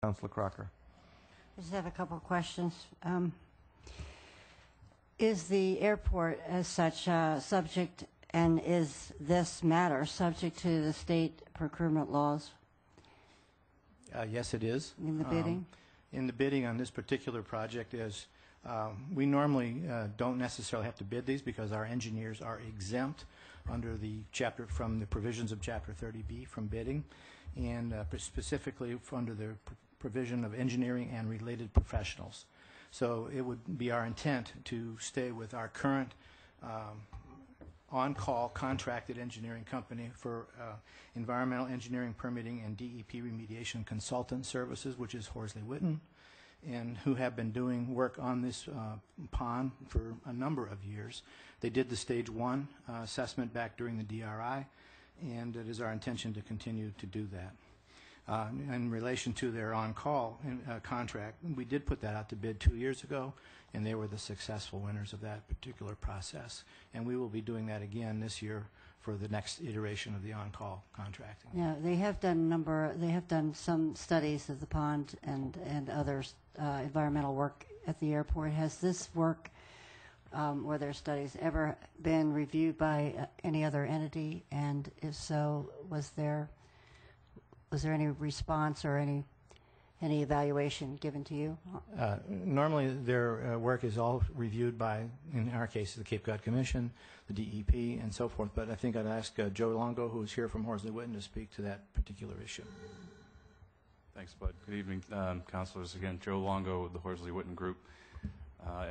Councilor Crocker. I just have a couple of questions. Is the airport as such subject, and is this matter subject to the state procurement laws Yes, it is. in the bidding? In the bidding on this particular project is, we normally don't necessarily have to bid these because our engineers are exempt under the chapter, from the provisions of Chapter 30B from bidding, and specifically under the provision of engineering and related professionals. So it would be our intent to stay with our current on-call contracted engineering company for environmental engineering, permitting, and DEP remediation consultant services, which is Horsley Witten, and who have been doing work on this pond for a number of years. They did the stage 1 assessment back during the DRI, and it is our intention to continue to do that. In relation to their on-call contract, we did put that out to bid 2 years ago, and they were the successful winners of that particular process. And we will be doing that again this year for the next iteration of the on-call contracting. Yeah, they have done some studies of the pond and other environmental work at the airport. Has this work or their studies ever been reviewed by any other entity? And if so, was there any response or any evaluation given to you? Normally, their work is all reviewed by, in our case, the Cape Cod Commission, the DEP, and so forth. But I think I'd ask Joe Longo, who is here from Horsley Witten, to speak to that particular issue. Thanks, Bud. Good evening, councilors. Again, Joe Longo with the Horsley Witten Group.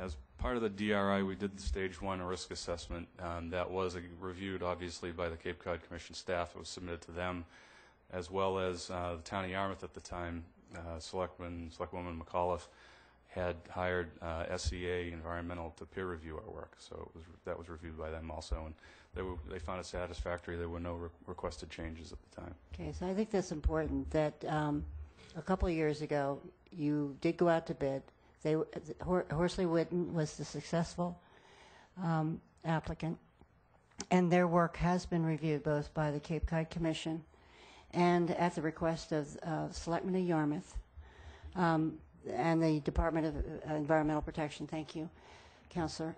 As part of the DRI, we did the stage 1 risk assessment. That was reviewed, obviously, by the Cape Cod Commission staff. It was submitted to them, as well as the town of Yarmouth at the time. Selectwoman McAuliffe had hired SCA Environmental to peer review our work, so that was reviewed by them also, and they found it satisfactory. There were no requested changes at the time. Okay, so I think that's important that a couple of years ago you did go out to bid. Horsley Witten was the successful applicant, and their work has been reviewed both by the Cape Cod Commission and at the request of Selectmen of Yarmouth and the Department of Environmental Protection. Thank you, Councillor.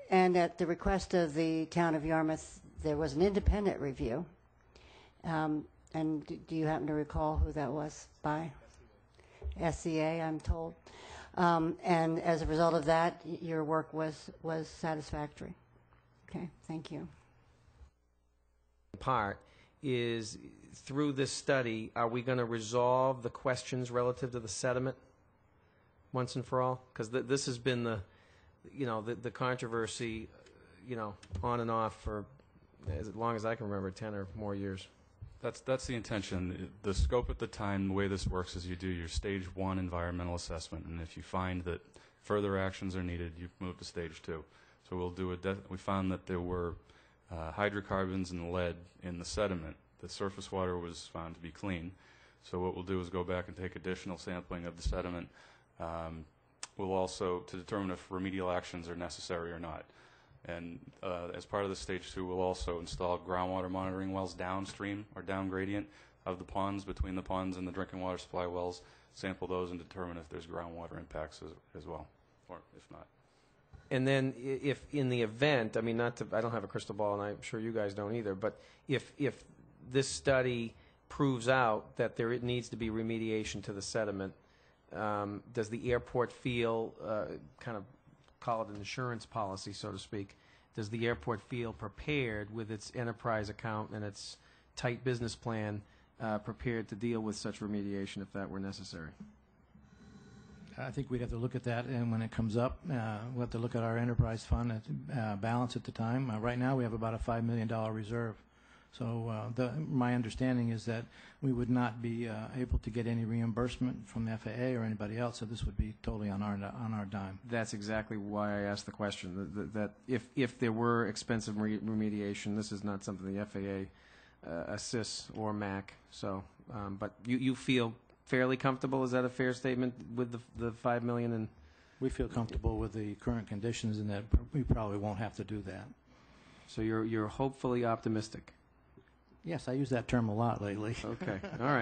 And at the request of the town of Yarmouth, there was an independent review. And do you happen to recall who that was by? SCA, I'm told. And as a result of that, your work was satisfactory. Okay, thank you. Part is, through this study, are we going to resolve the questions relative to the sediment once and for all? Because this has been the controversy, on and off for as long as I can remember, 10 or more years. That's the intention. The scope at the time, the way this works is you do your stage 1 environmental assessment, and if you find that further actions are needed, you move to stage 2. So we'll do we found that there were hydrocarbons and lead in the sediment. The surface water was found to be clean. So what we'll do is go back and take additional sampling of the sediment. We'll also, to determine if remedial actions are necessary or not. And as part of the stage 2, we'll also install groundwater monitoring wells downstream or down gradient of the ponds, between the ponds and the drinking water supply wells, sample those and determine if there's groundwater impacts as well, or if not. And then, if in the event, I mean, I don't have a crystal ball, and I'm sure you guys don't either, but if this study proves out that there needs to be remediation to the sediment, does the airport feel, kind of call it an insurance policy, so to speak, does the airport feel prepared with its enterprise account and its tight business plan prepared to deal with such remediation if that were necessary? I think we'd have to look at that, and when it comes up, we'll have to look at our enterprise fund balance at the time. Right now, we have about a $5 million reserve. So my understanding is that we would not be able to get any reimbursement from the FAA or anybody else, so this would be totally on our dime. That's exactly why I asked the question, that if there were expensive remediation, this is not something the FAA assists or MAC. So, but you feel fairly comfortable, is that a fair statement, with the $5 million? And we feel comfortable with the current conditions and that we probably won't have to do that. So you're hopefully optimistic. Yes, I use that term a lot lately. Okay, all right.